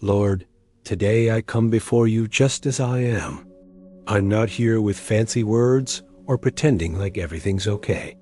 Lord, today I come before you just as I am. I'm not here with fancy words or pretending like everything's okay.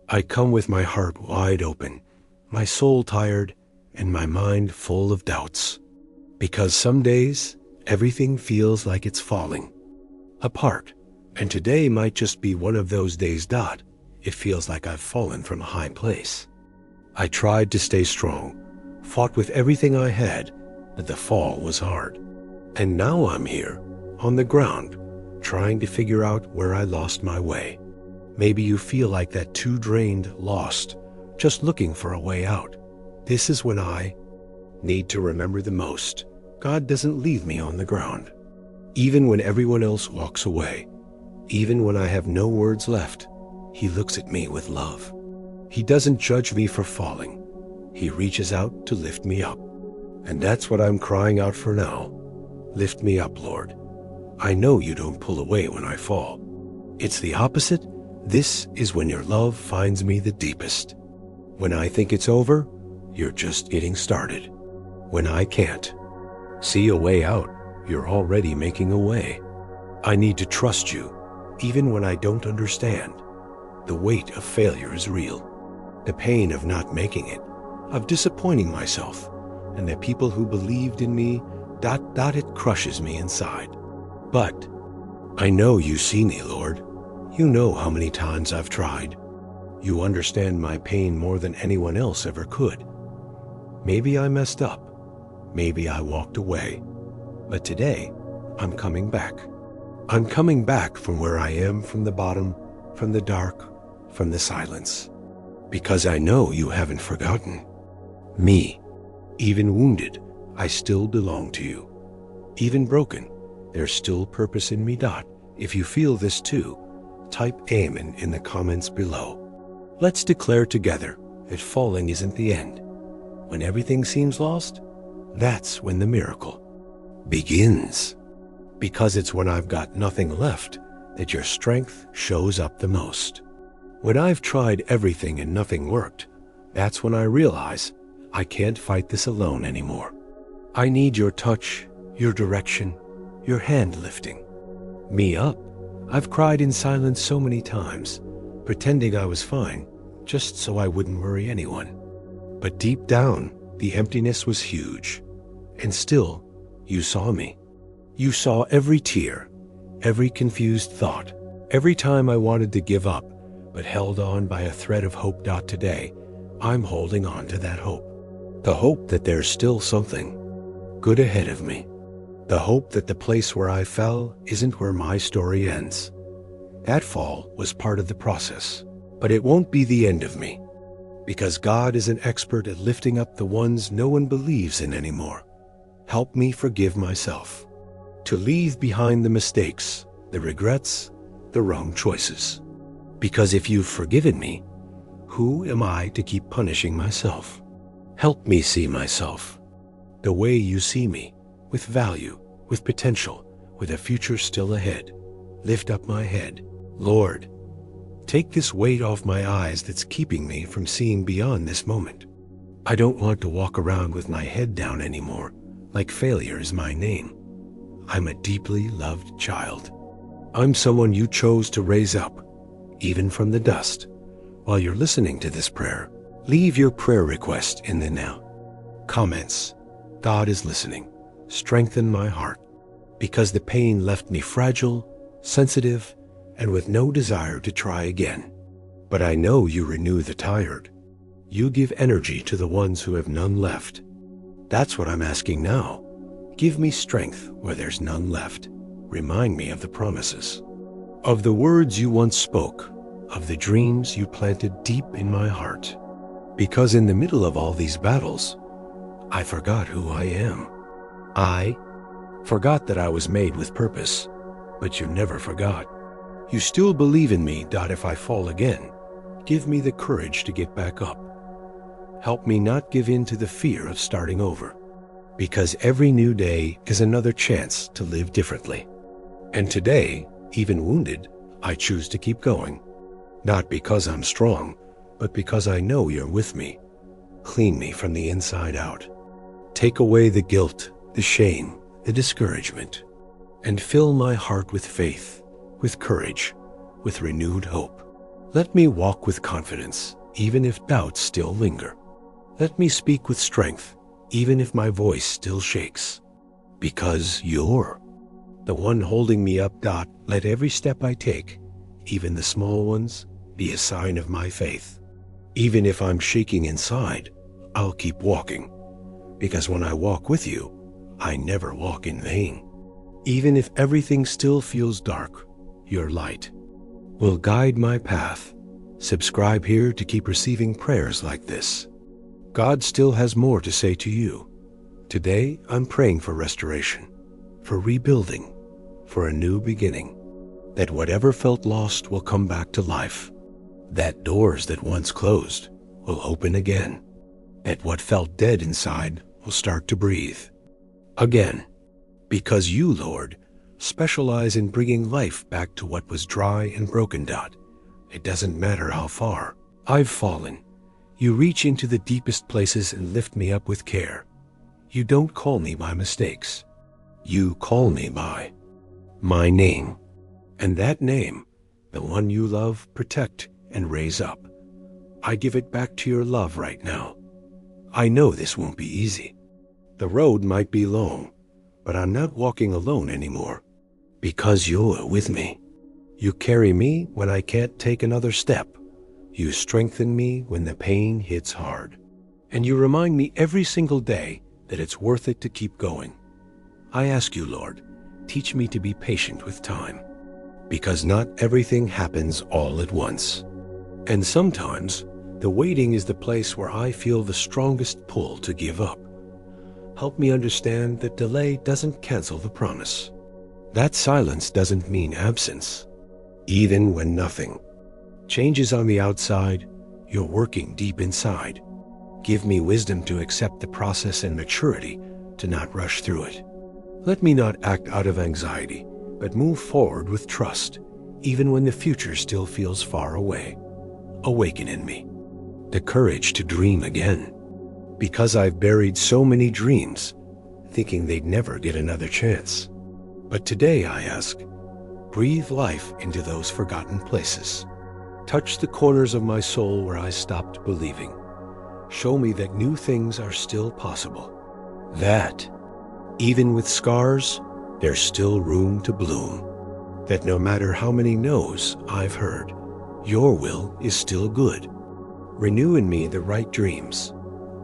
I come with my heart wide open, my soul tired, and my mind full of doubts. Because some days, everything feels like it's falling apart. And today might just be one of those days. It feels like I've fallen from a high place. I tried to stay strong, fought with everything I had, but the fall was hard. And now I'm here, on the ground, trying to figure out where I lost my way. Maybe you feel like that too, drained, lost, just looking for a way out. This is when I need to remember the most. God doesn't leave me on the ground. Even when everyone else walks away, even when I have no words left, He looks at me with love. He doesn't judge me for falling. He reaches out to lift me up. And that's what I'm crying out for now. Lift me up, Lord. I know you don't pull away when I fall. It's the opposite. This is when your love finds me the deepest. When I think it's over, you're just getting started. When I can't see a way out, you're already making a way. I need to trust you, even when I don't understand. The weight of failure is real. The pain of not making it, of disappointing myself, and the people who believed in me, it crushes me inside. But I know you see me, Lord. You know how many times I've tried. You understand my pain more than anyone else ever could. Maybe I messed up. Maybe I walked away. But today, I'm coming back. I'm coming back from where I am, from the bottom, from the dark, from the silence. Because I know you haven't forgotten me. Even wounded, I still belong to you. Even broken, there's still purpose in me. If you feel this too, type Amen in the comments below. Let's declare together that falling isn't the end. When everything seems lost, that's when the miracle begins. Because it's when I've got nothing left that your strength shows up the most. When I've tried everything and nothing worked, that's when I realize I can't fight this alone anymore. I need your touch, your direction, your hand lifting me up. I've cried in silence so many times, pretending I was fine, just so I wouldn't worry anyone. But deep down, the emptiness was huge. And still, you saw me. You saw every tear, every confused thought, every time I wanted to give up, but held on by a thread of hope. Today, I'm holding on to that hope. The hope that there's still something good ahead of me. The hope that the place where I fell isn't where my story ends. That fall was part of the process, but it won't be the end of me. Because God is an expert at lifting up the ones no one believes in anymore. Help me forgive myself, to leave behind the mistakes, the regrets, the wrong choices. Because if you've forgiven me, who am I to keep punishing myself? Help me see myself the way you see me, with value, with potential, with a future still ahead. Lift up my head. Lord, take this weight off my eyes that's keeping me from seeing beyond this moment. I don't want to walk around with my head down anymore, like failure is my name. I'm a deeply loved child. I'm someone you chose to raise up, even from the dust. While you're listening to this prayer, leave your prayer request in the now comments. God is listening. Strengthen my heart, because the pain left me fragile, sensitive, and with no desire to try again. But I know you renew the tired. You give energy to the ones who have none left. That's what I'm asking now. Give me strength where there's none left. Remind me of the promises, of the words you once spoke, of the dreams you planted deep in my heart. Because in the middle of all these battles, I forgot who I am. I forgot that I was made with purpose, but you never forgot. You still believe in me. If I fall again, give me the courage to get back up. Help me not give in to the fear of starting over, because every new day is another chance to live differently. And today, even wounded, I choose to keep going. Not because I'm strong, but because I know you're with me. Clean me from the inside out. Take away the guilt, the shame, the discouragement, and fill my heart with faith, with courage, with renewed hope. Let me walk with confidence, even if doubts still linger. Let me speak with strength, even if my voice still shakes. Because you're the one holding me up. Let every step I take, even the small ones, be a sign of my faith. Even if I'm shaking inside, I'll keep walking. Because when I walk with you, I never walk in vain. Even if everything still feels dark, your light will guide my path. Subscribe here to keep receiving prayers like this. God still has more to say to you. Today, I'm praying for restoration, for rebuilding, for a new beginning. That whatever felt lost will come back to life. That doors that once closed will open again. That what felt dead inside will start to breathe again. Because you, Lord, specialize in bringing life back to what was dry and broken. It doesn't matter how far I've fallen. You reach into the deepest places and lift me up with care. You don't call me by mistakes. You call me by my name. And that name, the one you love, protect, and raise up. I give it back to your love right now. I know this won't be easy. The road might be long, but I'm not walking alone anymore. Because you're with me. You carry me when I can't take another step. You strengthen me when the pain hits hard. And you remind me every single day that it's worth it to keep going. I ask you, Lord, teach me to be patient with time. Because not everything happens all at once. And sometimes, the waiting is the place where I feel the strongest pull to give up. Help me understand that delay doesn't cancel the promise. That silence doesn't mean absence. Even when nothing changes on the outside, you're working deep inside. Give me wisdom to accept the process and maturity to not rush through it. Let me not act out of anxiety, but move forward with trust, even when the future still feels far away. Awaken in me the courage to dream again. Because I've buried so many dreams, thinking they'd never get another chance. But today I ask, breathe life into those forgotten places. Touch the corners of my soul where I stopped believing. Show me that new things are still possible. That, even with scars, there's still room to bloom. That no matter how many no's I've heard, your will is still good. Renew in me the right dreams,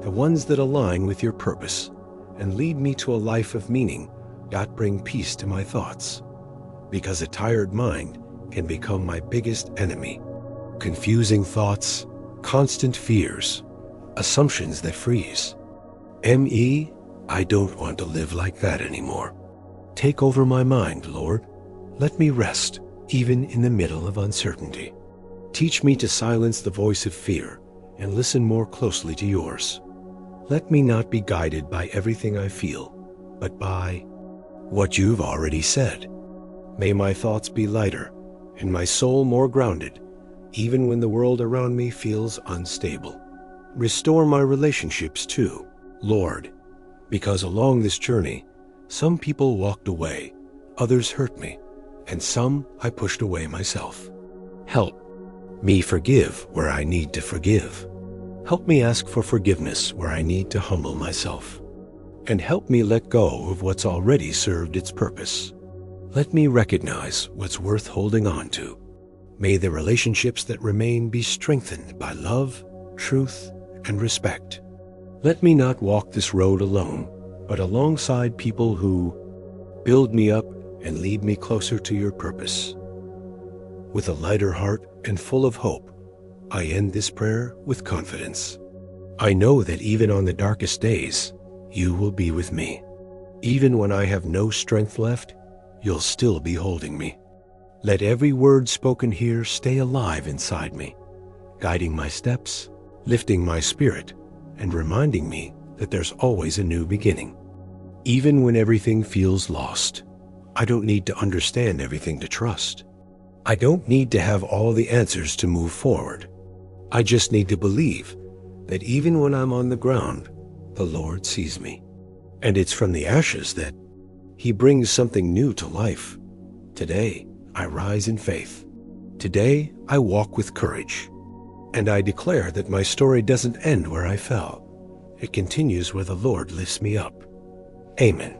the ones that align with your purpose, and lead me to a life of meaning. Bring peace to my thoughts, because a tired mind can become my biggest enemy. Confusing thoughts, constant fears, assumptions that freeze. I don't want to live like that anymore. Take over my mind, Lord. Let me rest, even in the middle of uncertainty. Teach me to silence the voice of fear and listen more closely to yours. Let me not be guided by everything I feel, but by what you've already said. May my thoughts be lighter and my soul more grounded, even when the world around me feels unstable. Restore my relationships too, Lord, because along this journey, some people walked away, others hurt me, and some I pushed away myself. Help me forgive where I need to forgive. Help me ask for forgiveness where I need to humble myself. And help me let go of what's already served its purpose. Let me recognize what's worth holding on to. May the relationships that remain be strengthened by love, truth, and respect. Let me not walk this road alone, but alongside people who build me up and lead me closer to your purpose. With a lighter heart and full of hope, I end this prayer with confidence. I know that even on the darkest days, you will be with me. Even when I have no strength left, you'll still be holding me. Let every word spoken here stay alive inside me, guiding my steps, lifting my spirit, and reminding me that there's always a new beginning. Even when everything feels lost, I don't need to understand everything to trust. I don't need to have all the answers to move forward. I just need to believe that even when I'm on the ground, the Lord sees me. And it's from the ashes that He brings something new to life. Today, I rise in faith. Today, I walk with courage. And I declare that my story doesn't end where I fell. It continues where the Lord lifts me up. Amen.